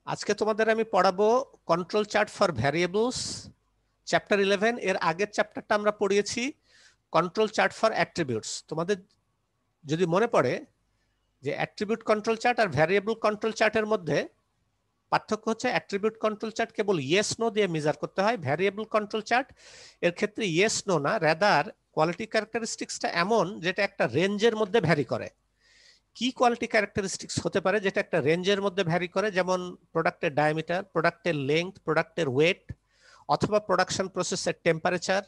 আজকে তোমাদের আমি পড়াবো control chart for variables chapter 11। এর আগের চ্যাপ্টারটা আমরা পড়িয়েছি কন্ট্রোল চার্ট ফর অ্যাট্রিবিউটস। তোমাদের যদি মনে পড়ে যে অ্যাট্রিবিউট কন্ট্রোল চার্ট আর ভ্যারিয়েবল কন্ট্রোল চার্টের মধ্যে পার্থক্য হচ্ছে অ্যাট্রিবিউট কন্ট্রোল চার্ট কেবল ইয়েস নো দিয়ে মেজার করতে হয়, ভ্যারিয়েবল কন্ট্রোল চার্ট এর ক্ষেত্রে ইয়েস নো না, রাদার কোয়ালিটি ক্যারেক্টারিস্টিক্সটা এমন যেটা একটা রেঞ্জের মধ্যে ভ্যারি করে। কি কোয়ালিটি ক্যারেক্টারিস্টিক্স হতে পারে যেটা একটা রেঞ্জের মধ্যে ভ্যারি করে? যেমন প্রোডাক্টের ডায়ামিটার, প্রোডাক্টের লেংথ, প্রোডাক্টের ওয়েট, অথবা প্রোডাকশন প্রসেসের টেম্পারেচার।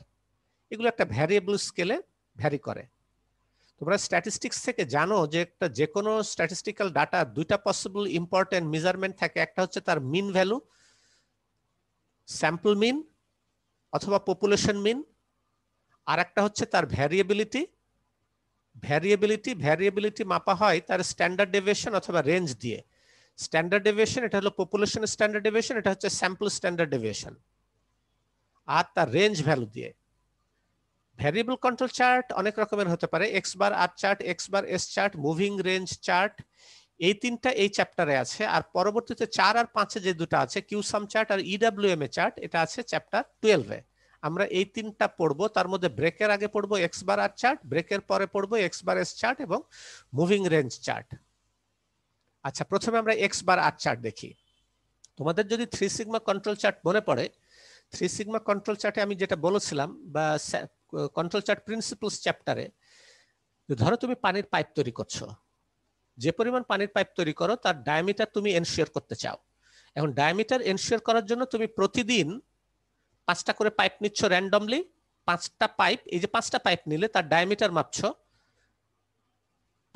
এগুলো একটা ভ্যারিয়েবল স্কেলে ভ্যারি করে। তোমরা স্ট্যাটিস্টিক্স থেকে জানো যে একটা যে কোনো স্ট্যাটিস্টিক্যাল ডাটা দুইটা পসিবল ইম্পর্টেন্ট মেজারমেন্ট থাকে। একটা হচ্ছে তার মিন ভ্যালু, স্যাম্পল মিন অথবা পপুলেশন মিন, আর একটা হচ্ছে তার ভ্যারিয়েবিলিটি। ভ্যারিয়েবিলিটি মাপা হয় তার স্ট্যান্ডার্ড ডেভিয়েশন অথবা রেঞ্জ দিয়ে। স্ট্যান্ডার্ড ডেভিয়েশন এটা হলো পপুলেশন স্ট্যান্ডার্ড ডেভিয়েশন, এটা হচ্ছে স্যাম্পল স্ট্যান্ডার্ড ডেভিয়েশন, আর তার রেঞ্জ ভ্যালু দিয়ে। ভ্যারিয়েবল কন্ট্রোল চার্ট অনেক রকমের হতে পারে, X bar R chart, X bar S chart, moving range chart. এই তিনটা এই চ্যাপ্টারে আছে, আর পরবর্তীতে 4 আর 5 যে দুটো আছে, কিউসাম চার্ট আর ইডব্লিউএম এ চার্ট, এটা আছে চ্যাপ্টার 12-এ। আমরা এই তিনটা পড়বো। তার মধ্যে ব্রেকের আগে পড়বো এক্স বার আর চার্ট, ব্রেকের পরে পড়বো এক্স বার এস চার্ট এবং মুভিং রেঞ্জ চার্ট। আচ্ছা, প্রথমে আমরা এক্স বার আর চার্ট দেখি। তোমাদের যদি 3 সিগমা কন্ট্রোল চার্ট মনে পড়ে, 3 সিগমা কন্ট্রোল চার্টে আমি যেটা বলেছিলাম, বা কন্ট্রোল চার্ট প্রিন্সিপলস চ্যাপ্টারে, ধরো তুমি পানির পাইপ তৈরি করছো। যে পরিমাণ পানির পাইপ তৈরি করো তার ডায়ামিটার তুমি এনশিওর করতে চাও। এখন ডায়ামিটার এনশিওর করার জন্য তুমি প্রতিদিন 5টা করে পাইপ নিচ্ছ র্যান্ডমলি। 5টা পাইপ, এই যে 5টা পাইপ নিলে তার ডায়ামিটার মাপছো।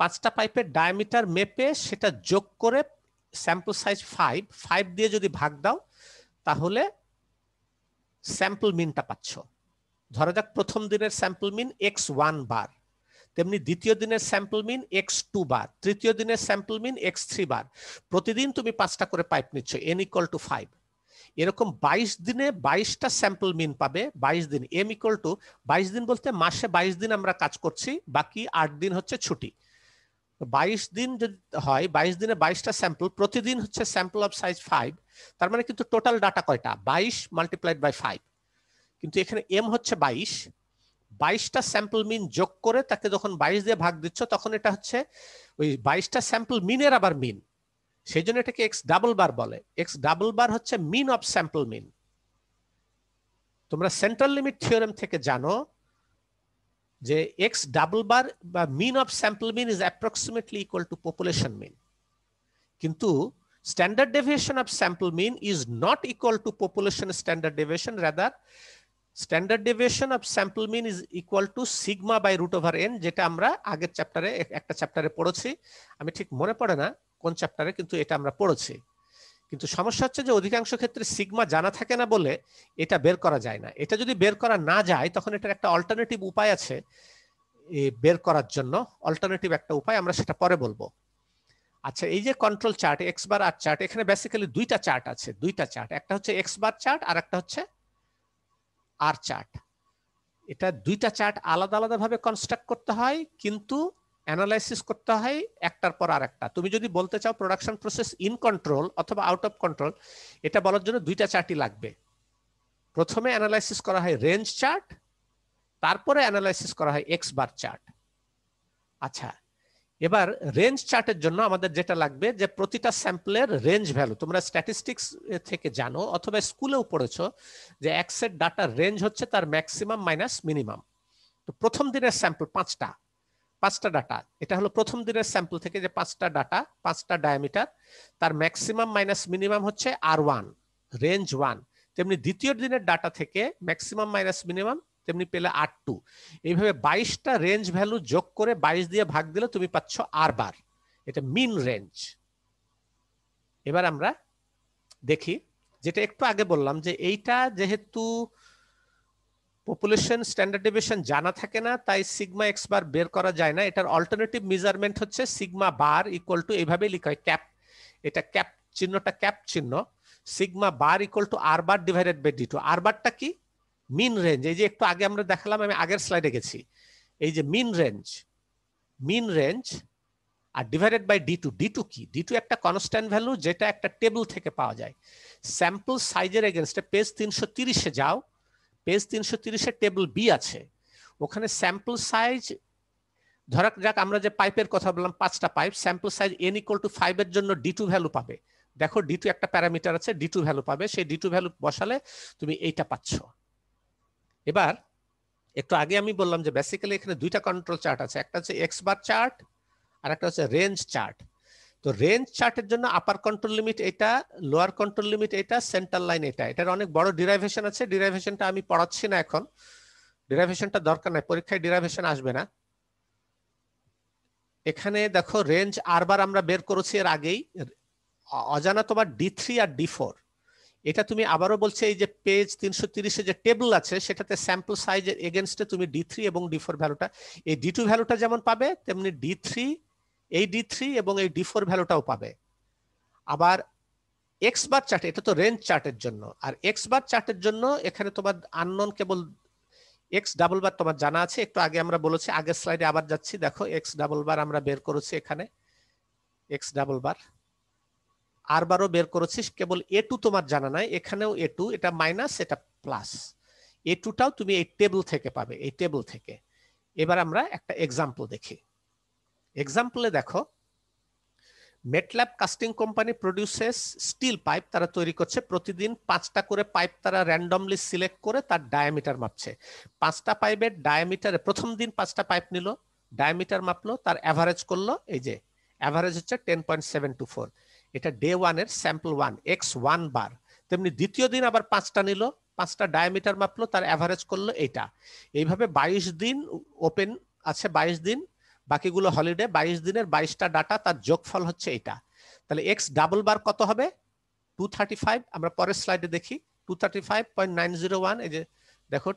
5টা পাইপের ডায়ামিটার মেপে সেটা যোগ করে স্যাম্পল সাইজ 5 দিয়ে যদি ভাগ দাও তাহলে স্যাম্পল মিনটা পাচ্ছ। ধরা যাক প্রথম দিনের স্যাম্পল মিন x1 বার, তেমনি দ্বিতীয় দিনের স্যাম্পল মিন x2 বার, তৃতীয় দিনের স্যাম্পল মিন x3 বার। প্রতিদিন তুমি 5টা করে পাইপ নিচ্ছ, n = 5। এরকম 22 দিনে 22টা স্যাম্পল মিন পাবে। 22 দিন, m = 22 দিন বলতে মাসে 22 দিন আমরা কাজ করছি, বাকি 8 দিন হচ্ছে ছুটি। 22 দিন যদি হয়, 22 দিনে 22টা স্যাম্পল, প্রতিদিন হচ্ছে স্যাম্পল অফ সাইজ 5। তার মানে কিন্তু টোটাল ডাটা কয়টা? 22 মাল্টিপ্লাইড বাই 5। কিন্তু এখানে m হচ্ছে 22, 22টা স্যাম্পল মিন যোগ করে তাকে যখন 22 দিয়ে ভাগ দিচ্ছ তখন এটা হচ্ছে ওই 22টা স্যাম্পল মিনের আবার মিন। সেই জন্য এটাকে এক্স ডাবল বার বলে। এক্স ডাবল বার হচ্ছে মিন অফ স্যাম্পল মিন। তোমরা সেন্ট্রাল লিমিট থিওরেম থেকে জানো যে এক্স ডাবল বার বা mean of sample mean is approximately equal to population mean. কিন্তু standard deviation of sample mean is not equal to population standard deviation, rather standard deviation of sample mean is equal to sigma by √n, যেটা আমরা আগের চ্যাপ্টারে একটা চ্যাপ্টারে পড়েছি। আমি ঠিক মনে পড়ে না কোন চ্যাপ্টারে, কিন্তু এটা আমরা পড়েছি। কিন্তু সমস্যা হচ্ছে যে অধিকাংশ ক্ষেত্রে সিগমা জানা থাকে না বলে এটা বের করা যায় না। এটা যদি বের করা না যায় তখন এটার একটা অল্টারনেটিভ উপায় আছে বের করার জন্য। অল্টারনেটিভ একটা উপায়, আমরা সেটা পরে বলবো। আচ্ছা, এই যে control chart X bar R chart, এখানে বেসিক্যালি দুইটা চার্ট আছে, দুইটা চার্ট। একটা হচ্ছে এক্স বার চার্ট আর একটা হচ্ছে আর চার্ট। এটা দুইটা চার্ট আলাদা আলাদা ভাবে কনস্ট্রাক্ট করতে হয়, কিন্তু অ্যানালাইসিস করতে হয় একটার পর আরেকটা। তুমি যদি বলতে চাও প্রোডাকশন প্রসেস ইন কন্ট্রোল অথবা আউট অফ কন্ট্রোল, এটা বলার জন্য দুইটা চার্টই লাগবে। প্রথমে অ্যানালাইসিস করা হয় রেঞ্জ চার্ট, তারপরে অ্যানালাইসিস করা হয় এক্স বার চার্ট। আচ্ছা, এবার রেঞ্জ চার্টের জন্য আমাদের যেটা লাগবে যে প্রতিটা স্যাম্পলের রেঞ্জ ভ্যালু। তোমরা স্ট্যাটিস্টিক্স থেকে জানো অথবা স্কুলেও পড়েছো যে এক সেট ডাটার রেঞ্জ হচ্ছে তার ম্যাক্সিমাম মাইনাস মিনিমাম। তো প্রথম দিনের স্যাম্পল 5টা ডাটা, এটা হলো প্রথম দিনের স্যাম্পল থেকে যে 5টা ডাটা, 5টা ডায়ামিটার, তার ম্যাক্সিমাম মাইনাস মিনিমাম হচ্ছে R1, রেঞ্জ 1। তেমনি দ্বিতীয় দিনের ডাটা থেকে ম্যাক্সিমাম মাইনাস মিনিমাম তেমনি পেলে R2। এইভাবে 22টা রেঞ্জ ভ্যালু যোগ করে 22 দিয়ে ভাগ দিলে তুমি পাচ্ছ R বার। এটা মিন রেঞ্জ। এবার আমরা দেখি, যেটা একটু আগে বললাম যে এইটা যেহেতু পপুলেশন স্ট্যান্ডার্ড ডেভিয়েশন জানা থাকে না, তাই সিগমা এক্স বার বের করা যায় না। এটার অল্টারনেটিভ মেজারমেন্ট হচ্ছে সিগমা বার ইকুয়াল টু, এইভাবে লিখা হয় ক্যাপ, এটা ক্যাপ চিহ্নটা ক্যাপ চিহ্ন, sigma bar equal to R bar divided by d2। আর বারটা কি? Mean range. এই যে একটু আগে আমরা দেখালাম, আমি আগের স্লাইডে গেছি, এই যে mean range, mean range. R divided by d two. D two কি? ডি টু একটা কনস্ট্যান্ট ভ্যালু যেটা একটা টেবিল থেকে পাওয়া যায়। স্যাম্পল সাইজের এগেনস্টে পেজ 330-এ যাও, পেজ 330-এ টেবিল বি আছে, ওখানে স্যাম্পল সাইজ ধরা যাক আমরা যে পাইপের কথা বললাম 5টা pipe, sample size n equal to 5 এর জন্য ডি টু ভ্যালু পাবে। দেখো ডি টু একটা প্যারামিটার আছে, ডি টু ভ্যালু পাবে, সেই ডি টু ভ্যালু বসালে তুমি এইটা পাচ্ছ। এবার একটু আগে আমি বললাম যে বেসিক্যালি এখানে দুইটা কন্ট্রোল চার্ট আছে, একটা হচ্ছে এক্স বার চার্ট আর একটা হচ্ছে রেঞ্জ চার্ট। তো রেঞ্জ চার্টের জন্য আপার কন্ট্রোল লিমিট এটা, লোয়ার কন্ট্রোল লিমিট এটা, সেন্টার লাইন এটা। এটার অনেক বড় ডিরাইভেশন আছে, ডিরাইভেশনটা আমি পড়াচ্ছি না এখন, ডিরাইভেশনটা দরকার নাই, পরীক্ষায় ডিরাইভেশন আসবে না। এখানে দেখো রেঞ্জ আর বার আমরা বের করেছি এর আগেই, অজানা তোমার D3 আর D4। এটা তুমি আবারও বলছে এই যে পেজ 330-এ যে টেবিল আছে সেটাতে স্যাম্পল সাইজের এগেনস্টে তুমি D3 এবং D4 ভ্যালুটা, এই D2 ভ্যালুটা যেমন পাবে তেমনি D3, এই D3 এবং এই D4 ভ্যালুটাও পাবে। আবার এক্স বার চার্ট, এটা তো রেঞ্জ চার্টের জন্য, আর এক্স বার চার্টের জন্য এখানে তোমার আননোন কেবল এক্স ডাবল বার তোমার জানা আছে, একটু আগে আমরা বলেছি, আগের স্লাইডে আবার যাচ্ছি, দেখো এক্স ডাবল বার আমরা বের করেছি এখানে, এক্স ডাবল বার আর বারও বের করেছিস, কেবল A2 তোমার জানা নাই, এখানেও A2, এটা মাইনাস এটা প্লাস, A2টাও তুমি এই টেবিল থেকে পাবে, এই টেবিল থেকে। এবার আমরা একটা এক্সাম্পল দেখি। এক্সাম্পলে দেখো Metlab casting company produces steel pipe, তারা তৈরি করছে, প্রতিদিন 5টা করে পাইপ তারা র্যান্ডমলি সিলেক্ট করে তার ডায়ামিটার মাপছে। 5টা পাইপের ডায়ামিটারে প্রথম দিন 5টা পাইপ নিল, ডায়ামিটার মাপলো, তার অ্যাভারেজ করলো, এই যে অ্যাভারেজ হচ্ছে 10.724, এটা ডে 1-এর স্যাম্পল 1 x1 বার। তেমনি দ্বিতীয় দিন আবার 5টা নিল, 5টা ডায়ামিটার মাপলো, তার অ্যাভারেজ করলো এইটা। এইভাবে 22 দিন ওপেন আছে, 22 দিন, বাকিগুলো হলিডে, 22 দিনের 22টা ডাটা, তার যোগফল হচ্ছে এটা। তাহলে এক্স ডাবল বার কত হবে? 235। আমরা পরের স্লাইডে দেখি, 235.901, এই যে দেখো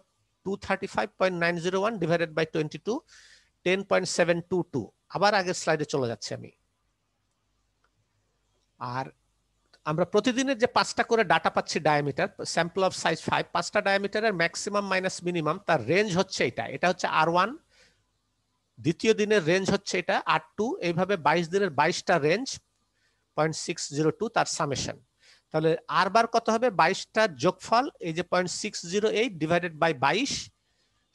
235.901 ডিভাইডেড বাই 22, 10.722। আবার আগের স্লাইডে চলে যাচ্ছে আমি। আর আমরা প্রতিদিনের যে 5টা করে ডাটা পাচ্ছি ডায়ামিটার, স্যাম্পল অফ সাইজ 5, 5টা ডায়ামিটারের ম্যাক্সিমাম মাইনাস মিনিমাম, তার রেঞ্জ হচ্ছে এটা, এটা হচ্ছে R1। দ্বিতীয় দিনের রেঞ্জ হচ্ছে এটা R2, এইভাবে 22 দিনের 22টা রেঞ্জ 0.602 তার সামেশন। তাহলে আর বার কত হবে? 22টার যোগফল, এই যে 0.608 ডিভাইডেড বাই 22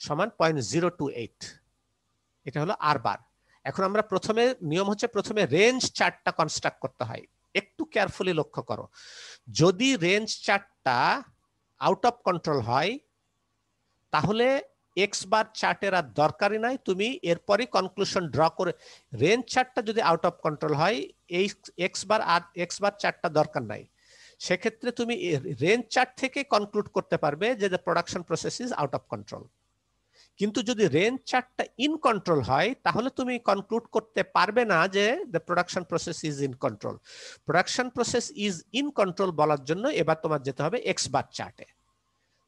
সমান 0.028, এটা হলো আর বার। এখন আমরা প্রথমে নিয়ম হচ্ছে প্রথমে রেঞ্জ চার্টটা কনস্ট্রাক্ট করতে হয়। একটু কেয়ারফুলি লক্ষ্য করো, যদি রেঞ্জ চার্টটা আউট অফ কন্ট্রোল হয় তাহলে এক্স বার চার্টের আর দরকারই নাই, তুমি এরপরই কনক্লুশন ড্র করে, রেঞ্জ চার্টটা যদি আউট অফ কন্ট্রোল হয় এই এক্স বার চার্টটা দরকার নাই, সেক্ষেত্রে তুমি রেঞ্জ চার্ট থেকে কনক্লুড করতে পারবে যে the production process is out of control. কিন্তু যদি রেঞ্জ চার্টটা ইন কন্ট্রোল হয় তাহলে তুমি কনক্লুড করতে পারবে না যে the production process is in control. Production process is in control বলার জন্য এবার তোমার যেতে হবে এক্স বার চার্টে।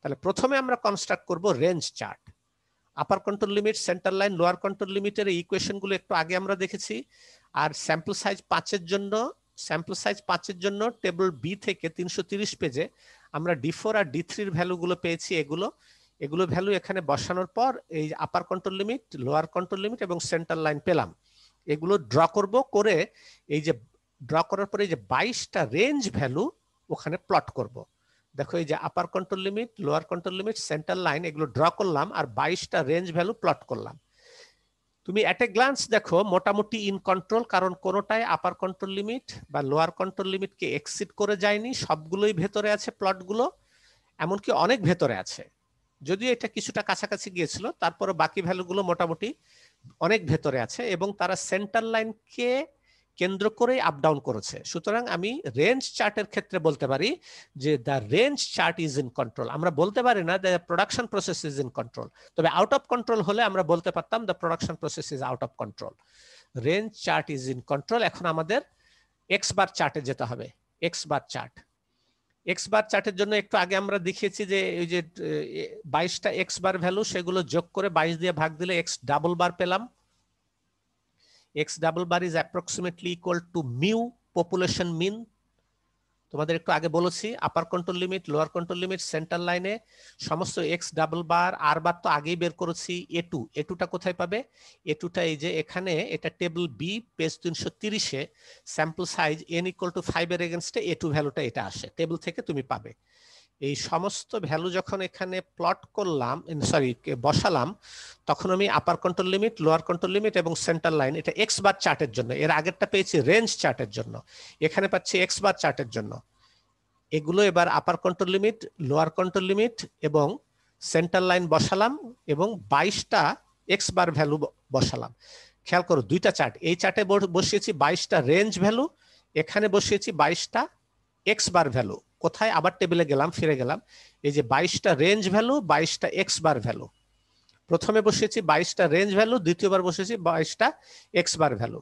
তাহলে প্রথমে আমরা কনস্ট্রাক্ট করব রেঞ্জ চার্ট। আপার control limit, centre line, lower control লিমিটের ইকুয়েশনগুলো একটু আগে আমরা দেখেছি। আর স্যাম্পল সাইজ 5-এর জন্য টেবিল বি থেকে 330 পেজে আমরা D4 আর D3-র ভ্যালুগুলো পেয়েছি। এগুলো ভ্যালু এখানে বসানোর পর এই আপার control limit, lower control limit এবং সেন্টার লাইন পেলাম। এগুলো ড্র করব, করে এই যে ড্র করার পরে এই যে 22টা রেঞ্জ ভ্যালু ওখানে প্লট করব। দেখো এই যে আপার control limit, lower control limit, centre line, এগুলো ড্র করলাম আর 22টা রেঞ্জ ভ্যালু প্লট করলাম। তুমি এট এ গ্লান্স দেখো মোটামুটি ইন কন্ট্রোল, কারণ কোনোটাই আপার কন্ট্রোল লিমিট বা লোয়ার কন্ট্রোল লিমিটকে এক্সিড করে যায়নি, সবগুলোই ভেতরে আছে প্লটগুলো, এমনকি অনেক ভেতরে আছে, যদিও এটা কিছুটা কাছাকাছি গিয়েছিল, তারপরে বাকি ভ্যালুগুলো মোটামুটি অনেক ভেতরে আছে এবং তারা সেন্টার লাইনকে কেন্দ্র করে আপ ডাউন করেছে। সুতরাং আমি রেঞ্জ চার্টের ক্ষেত্রে বলতে পারি যে the range chart is in control. আমরা বলতে পারি না the production process is in control, তবে আউট অফ কন্ট্রোল হলে আমরা বলতে পারতাম the production process is out of control. Range chart is in control. এখন আমাদের এক্স বার চার্টে যেতে হবে। এক্স বার চার্টের জন্য একটু আগে আমরা দেখিয়েছি যে এই যে 22টা এক্স বার ভ্যালু, সেগুলো যোগ করে 22 দিয়ে ভাগ দিলে এক্স ডাবল বার পেলাম। X double bar is approximately equal to mu population mean, তোমাদের একটু আগে বলেছি আপার control limit, lower control limit, centre লাইনে সমস্ত এক্স ডাবল বার আর বার তো আগেই বের করেছি। এ2টা কোথায় পাবে? এ2টা এই যে এখানে, এটা টেবিল বি পেজ 330-এ স্যাম্পল সাইজ n = 5 এর এগেনস্টে এ2 ভ্যালুটা এটা আসে, টেবিল থেকে তুমি পাবে। এই সমস্ত ভ্যালু যখন এখানে প্লট করলাম, সরি বসালাম, তখন আমি আপার control limit, lower control limit এবং সেন্টার লাইন, এটা এক্স বার চার্টের জন্য, এর আগেরটা পেয়েছি রেঞ্জ চার্টের জন্য, এখানে পাচ্ছি এক্স বার চার্টের জন্য। এগুলো এবার আপার control limit, lower control limit এবং সেন্টার লাইন বসালাম এবং 22টা এক্স বার ভ্যালু বসালাম। খেয়াল করো দুইটা চার্ট, এই চার্টে বসিয়েছি 22টা রেঞ্জ ভ্যালু, এখানে বসিয়েছি 22টা এক্স বার ভ্যালু। কোথায়? আবার টেবিলে গেলাম, ফিরে গেলাম, এই যে 22টা range value, 22টা x bar value. প্রথমে বসিয়েছি 22টা রেঞ্জ ভ্যালু, দ্বিতীয়বার বসিয়েছি 22টা এক্স বার ভ্যালু।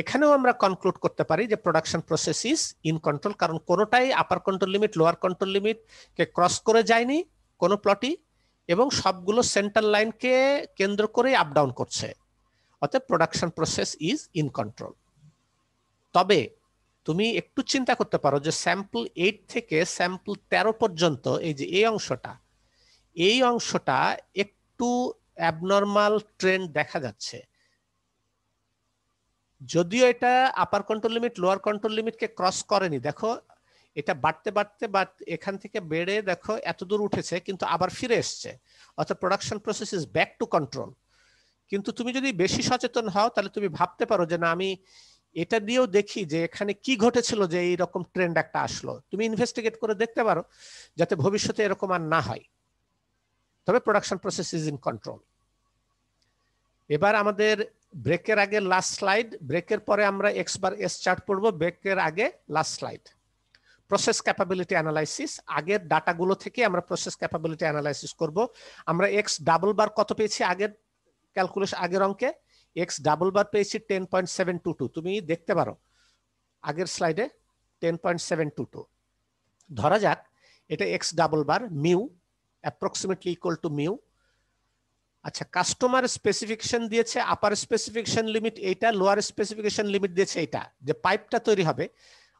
এখানেও আমরা কনক্লুড করতে পারি যে production process is in control, কারণ কোনোটাই upper control limit, lower control limit কে ক্রস করে যায়নি কোনো প্লটই, এবং সবগুলো সেন্টার লাইনকে কেন্দ্র করে আপ ডাউন করছে, অতএব production process is in control. তবে তুমি একটু চিন্তা করতে পারো যে স্যাম্পল 8 থেকে স্যাম্পল 13 পর্যন্ত এই যে এই অংশটা একটু অ্যাবনর্মাল ট্রেন্ড দেখা যাচ্ছে। যদিও এটা upper control limit, lower control লিমিটকে ক্রস করেনি, দেখো এটা বাড়তে বাড়তে এখান থেকে বেড়ে দেখো এত দূর উঠেছে, কিন্তু আবার ফিরে এসছে, অর্থাৎ production process is back to control. কিন্তু তুমি যদি বেশি সচেতন হও তাহলে তুমি ভাবতে পারো যে না, আমি এটা দিয়েও দেখি যে এখানে কি ঘটেছিল যে এইরকম ট্রেন্ড একটা আসলো। তুমি ইনভেস্টিগেট করে দেখতে পারো যাতে ভবিষ্যতে এরকম আর না হয়। তবে production process is in control. এবার আমাদের ব্রেকের আগে লাস্ট স্লাইড, ব্রেকের পরে আমরা এক্স বার এস চার্ট পড়বো, ব্রেকের আগে last slide. Process capability analysis, আগের ডাটাগুলো থেকে আমরা প্রসেস ক্যাপাবিলিটি অ্যানালাইসিস করব। আমরা এক্স ডাবল বার কত পেয়েছি আগের ক্যালকুলেশন, আগের অঙ্কে এক্স ডাবল বার পেয়েছি 10.722, তুমি দেখতে পারো আগের স্লাইডে 10.722। ধরা যাক এটা এক্স ডাবল বার, mu approximately equal two mu. আচ্ছা, কাস্টমার স্পেসিফিকেশন দিয়েছে আপার স্পেসিফিকেশন লিমিট এইটা, লোয়ার স্পেসিফিকেশন লিমিট দিয়েছে এইটা, যে পাইপটা তৈরি হবে,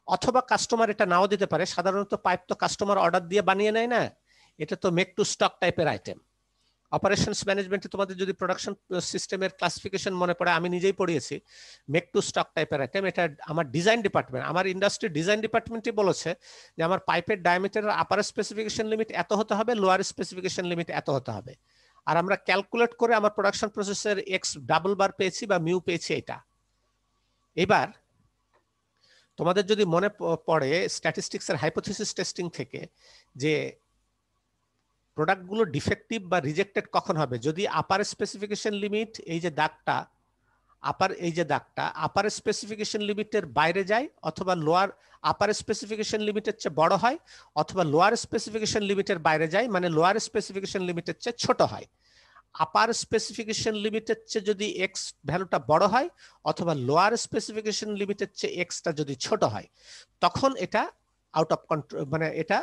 অথবা কাস্টমার এটা নাও দিতে পারে। সাধারণত পাইপ তো কাস্টমার অর্ডার দিয়ে বানিয়ে নেয় না, এটা তো মেক টু স্টক টাইপের আইটেম। অপারেশনস ম্যানেজমেন্টে তোমাদের যদি প্রোডাকশন সিস্টেমের ক্লাসিফিকেশন মনে পড়ে, আমি নিজেই পড়িয়েছি মেক টু স্টক টাইপের আইটেম। এটা আমার ডিজাইন ডিপার্টমেন্ট, আমার ইন্ডাস্ট্রি ডিজাইন ডিপার্টমেন্টই বলেছে যে আমার পাইপের ডায়ামিটারের আপার স্পেসিফিকেশন লিমিট এত হতে হবে, লোয়ার স্পেসিফিকেশন লিমিট এত হতে হবে। আর আমরা ক্যালকুলেট করে আমার প্রোডাকশন প্রসেসের এক্স ডাবল বার পেয়েছি বা মিউ পেয়েছি এটা। এবার তোমাদের যদি মনে পড়ে স্ট্যাটিস্টিক্সের হাইপোথিসিস টেস্টিং থেকে, যে প্রোডাক্টগুলো ডিফেক্টিভ বা রিজেক্টেড কখন হবে? যদি আপার স্পেসিফিকেশন লিমিট, এই যে দাগটা আপার স্পেসিফিকেশন লিমিটের বাইরে যায়, অথবা লোয়ার আপার স্পেসিফিকেশন লিমিটের চেয়ে বড় হয়, অথবা লোয়ার স্পেসিফিকেশন লিমিটের বাইরে যায়, মানে লোয়ার স্পেসিফিকেশন লিমিটের চেয়ে ছোট হয়। আপার স্পেসিফিকেশন লিমিটের চেয়ে যদি এক্স ভ্যালুটা বড় হয়, অথবা লোয়ার স্পেসিফিকেশন লিমিটের চেয়ে এক্সটা যদি ছোট হয়, তখন এটা আউট অফ কন্ট্রোল, মানে এটা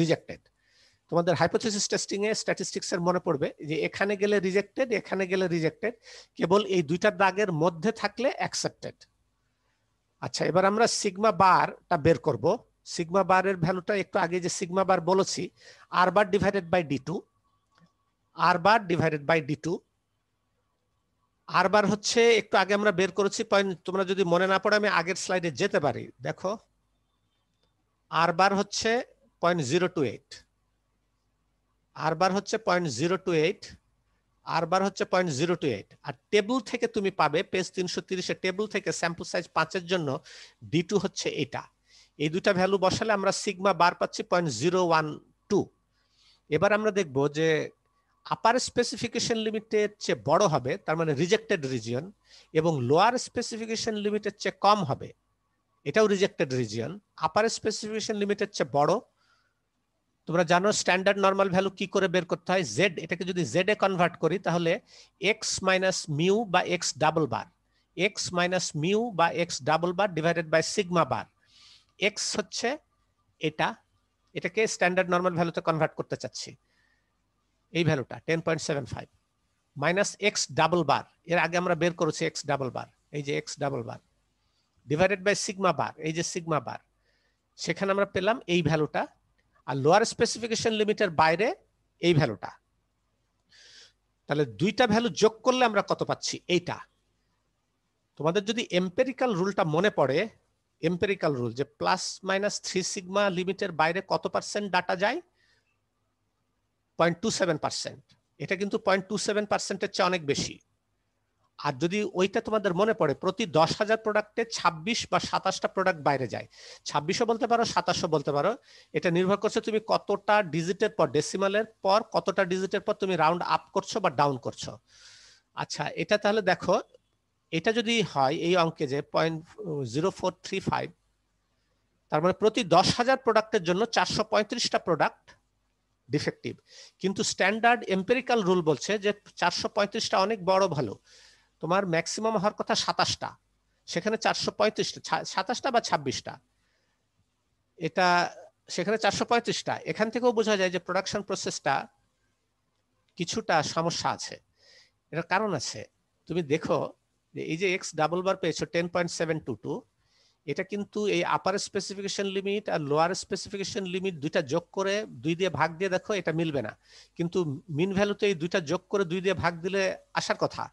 রিজেক্টেড। তোমাদের হাইপোথিসিস টেস্টিং এ স্ট্যাটিস্টিক্স এর মনে পড়বে যে এখানে গেলে রিজেক্টেড, এখানে গেলে রিজেক্টেড, কেবল এই দুইটা দাগের মধ্যে থাকলে অ্যাকসেপ্টেড। আচ্ছা, এবার আমরা সিগমা বারটা বের করব। সিগমা বারের ভ্যালুটা একটু আগে যে সিগমা বার বলেছি, R bar divided by d two, R bar divided by d two. R bar হচ্ছে একটু আগে আমরা বের করেছি পয়েন্ট, তোমরা যদি মনে না পড়ে আমি আগের স্লাইডে যেতে পারি। দেখো আর বার হচ্ছে 0.028, আর বার হচ্ছে 0.028, আর বার হচ্ছে 0.028। আর টেবিল থেকে তুমি পাবে পেজ 330 টেবিল থেকে স্যাম্পল সাইজ 5 এর জন্য ডি2 হচ্ছে এটা। এই দুটা ভ্যালু বসালে আমরা সিগমা বার পাচ্ছি 0.012। এবার আমরা দেখব যে আপার স্পেসিফিকেশন লিমিটের চেয়ে বড় হবে, তার মানে রিজেক্টেড রিজিয়ন, এবং লোয়ার স্পেসিফিকেশন লিমিটের চেয়ে কম হবে, এটাও রিজেক্টেড রিজিয়ন। আপার স্পেসিফিকেশন লিমিটের চেয়ে বড়, তোমরা জানো স্ট্যান্ডার্ড নরমাল ভ্যালু কি করে বের করতে হয়, জেড, এটাকে যদি জেড এ কনভার্ট করি তাহলে এক্স মাইনাস মিউ বা X double bar, X minus mu বা X double bar divided by sigma bar. X হচ্ছে এটাকে স্ট্যান্ডার্ড নরমাল ভ্যালুতে কনভার্ট করতে চাচ্ছি, এই ভ্যালুটা 10.75 মাইনাস এক্স ডাবল বার, এর আগে আমরা বের করেছি এক্স ডাবল বার, এই যে X double bar, divided by sigma bar, এই যে সিগমা বার। সেখানে আমরা পেলাম এই ভ্যালুটা, আর লোয়ার স্পেসিফিকেশন লিমিটের বাইরে এই ভ্যালুটা। তাহলে দুইটা ভ্যালু যোগ করলে আমরা কত পাচ্ছি? এইটা। তোমাদের যদি এম্পেরিক্যাল রুলটা মনে পড়ে, এম্পেরিক্যাল রুল যে প্লাস মাইনাস 3 সিগমা লিমিটের বাইরে কত পার্সেন্ট ডাটা যায়? 0.27%। এটা কিন্তু 0.27%-এর চেয়ে অনেক বেশি। আর যদি ওইটা তোমাদের মনে পড়ে, প্রতি 10,000 প্রোডাক্টে 26 বা 27টা প্রোডাক্ট বাইরে যায়। 26ও বলতে পারো, 27ও বলতে পারো, এটা নির্ভর করছে তুমি কতটা ডিজিটের পর, ডেসিমালের পর কতটা ডিজিটের পর তুমি রাউন্ড আপ করছো বা ডাউন করছো। আচ্ছা, এটা তাহলে দেখো, এটা যদি হয় এই অঙ্কে যে 0.0435, তার মানে প্রতি 10,000 প্রোডাক্টের জন্য 435টা প্রোডাক্ট ডিফেক্টিভ। কিন্তু স্ট্যান্ডার্ড এম্পেরিক্যাল রুল বলছে যে 435টা অনেক বড় ভালো, তোমার ম্যাক্সিমাম হওয়ার কথা 27টা, সেখানে 435টা, 27টা বা 26টা, এটা সেখানে 435টা। এখান থেকেও বোঝা যায় যে প্রোডাকশন প্রসেসটা কিছুটা সমস্যা আছে। এটার কারণ আছে, তুমি দেখো যে এই যে এক্স ডাবল বার পেয়েছো 10.722, এটা কিন্তু এই আপার স্পেসিফিকেশন লিমিট আর লোয়ার স্পেসিফিকেশন লিমিট দুইটা যোগ করে 2 দিয়ে ভাগ দিয়ে দেখো, এটা মিলবে না। কিন্তু মিন ভ্যালুতে এই দুইটা যোগ করে 2 দিয়ে ভাগ দিলে আসার কথা।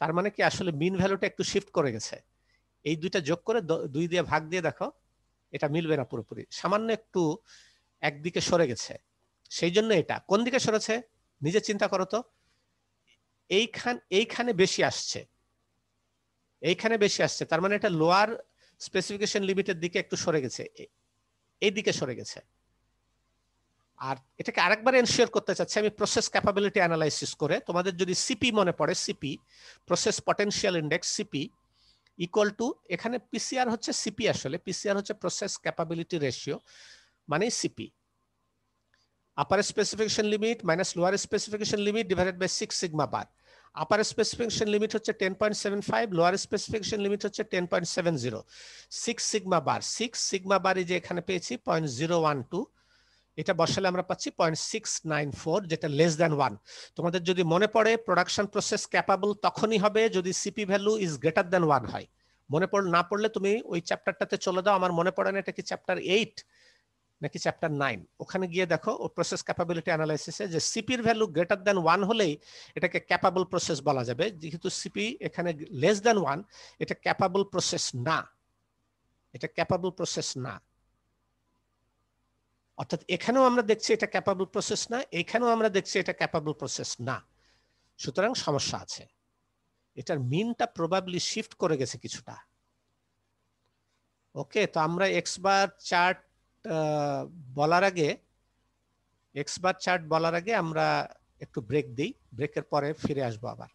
তার মানে কি আসলে মিন ভ্যালুটা একটু শিফট করে গেছে। এই দুইটা যোগ করে 2 দিয়ে ভাগ দিয়ে দেখো, এটা মিলবে না পুরোপুরি, সামান্য একটু একদিকে সরে গেছে। সেই জন্য এটা কোন দিকে সরেছে নিজে চিন্তা করো তো। এইখানে বেশি আসছে, এইখানে বেশি আসছে, তার মানে এটা লোয়ার স্পেসিফিকেশন লিমিটের দিকে একটু সরে গেছে, এই দিকে সরে গেছে। আর এটাকে আরেকবার এনশিওর করতে চাচ্ছি আমি প্রসেস ক্যাপাবিলিটি অ্যানালাইসিস করে। তোমাদের যদি সিপি মনে পড়ে, CP process potential index, CP equal to, এখানে পিসিআর হচ্ছে সিপি, আসলে পিসিআর হচ্ছে প্রসেস ক্যাপাবিলিটি রেশিও, মানে CP, upper specification limit minus lower specification limit divided by 6 sigma bar. Upper specification limit হচ্ছে 10.75, লোয়ার স্পেসিফিকেশন লিমিট হচ্ছে 10.70, 6 sigma বার, 6 sigma বার যে এখানে পেয়েছি 0.012, এটা বসালে আমরা পাচ্ছি 0.694, যেটা লেস দ্যান 1। তোমাদের যদি মনে পড়ে প্রোডাকশন প্রসেস ক্যাপাবল তখনই হবে যদি CP value is greater than 1 হয়। মনে না পড়লে তুমি ওই চ্যাপ্টারটাতে চলে দাও, আমার মনে পড়ে না এটা কি চ্যাপ্টার 8 নাকি চ্যাপ্টার 9, ওখানে গিয়ে দেখো ও প্রসেস ক্যাপাবিলিটি অ্যানালাইসিসে যে সিপির ভ্যালু গ্রেটার দ্যান 1 হলেই এটাকে ক্যাপাবল প্রসেস বলা যাবে। যেহেতু সিপি এখানে লেস দ্যান 1, এটা ক্যাপাবল প্রসেস না, এটা ক্যাপাবল প্রসেস না। অর্থাৎ এখানেও আমরা দেখছি এটা ক্যাপাবল প্রসেস না, এখানেও আমরা দেখছি এটা ক্যাপাবল প্রসেস না। সুতরাং সমস্যা আছে, এটার মিনটা প্রবাবলি শিফট করে গেছে কিছুটা। ওকে, তো আমরা এক্স বার চার্ট বলার আগে আমরা একটু ব্রেক দিই, ব্রেকের পরে ফিরে আসবো আবার।